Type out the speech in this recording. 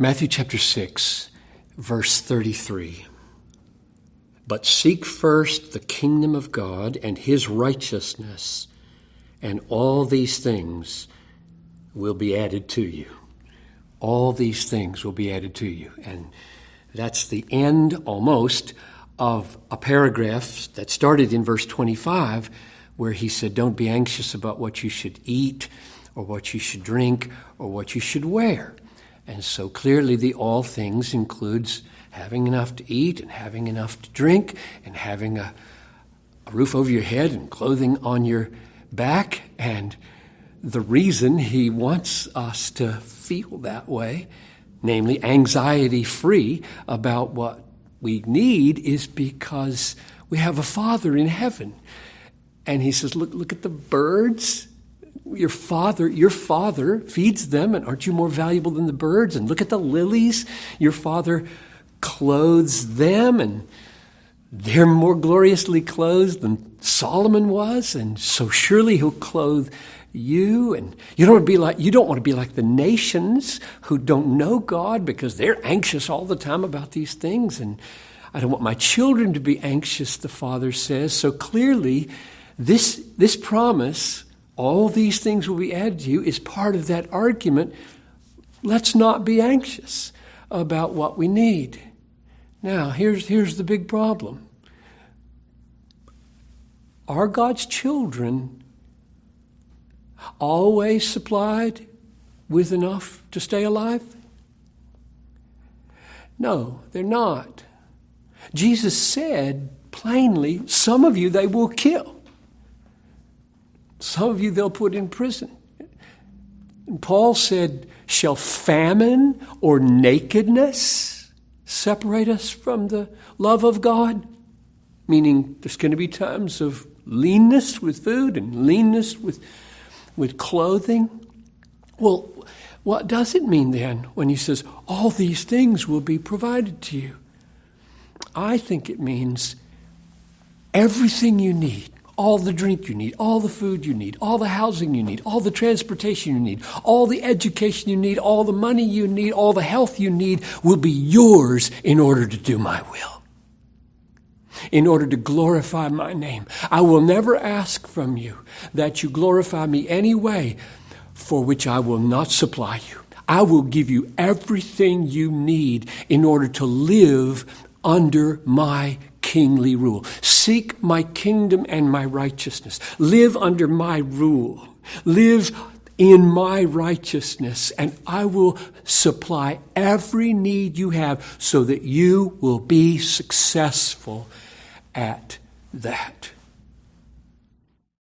Matthew chapter 6, verse 33. But seek first the kingdom of God and his righteousness, and all these things will be added to you. All these things will be added to you. And that's the end, almost, of a paragraph that started in verse 25, where he said, don't be anxious about what you should eat, or what you should drink, or what you should wear. And so clearly the all things includes having enough to eat, and having enough to drink, and having a roof over your head, and clothing on your back. And the reason he wants us to feel that way, namely anxiety-free about what we need, is because we have a Father in heaven. And he says, look at the birds. Your father feeds them, and aren't you more valuable than the birds? And look at the lilies. Your Father clothes them, and they're more gloriously clothed than Solomon was, and so surely he'll clothe you. And you don't want to be like the nations who don't know God, because they're anxious all the time about these things. And I don't want my children to be anxious, the Father says. So clearly, this promise, all these things will be added to you, is part of that argument. Let's not be anxious about what we need. Now, here's the big problem. Are God's children always supplied with enough to stay alive? No, they're not. Jesus said plainly, some of you they will kill. Some of you they'll put in prison. And Paul said, shall famine or nakedness separate us from the love of God? Meaning there's going to be times of leanness with food and leanness with clothing. Well, what does it mean then when he says all these things will be provided to you? I think it means everything you need. All the drink you need, all the food you need, all the housing you need, all the transportation you need, all the education you need, all the money you need, all the health you need will be yours in order to do my will, in order to glorify my name. I will never ask from you that you glorify me any way for which I will not supply you. I will give you everything you need in order to live under my kingly rule. Seek my kingdom and my righteousness. Live under my rule. Live in my righteousness, and I will supply every need you have so that you will be successful at that.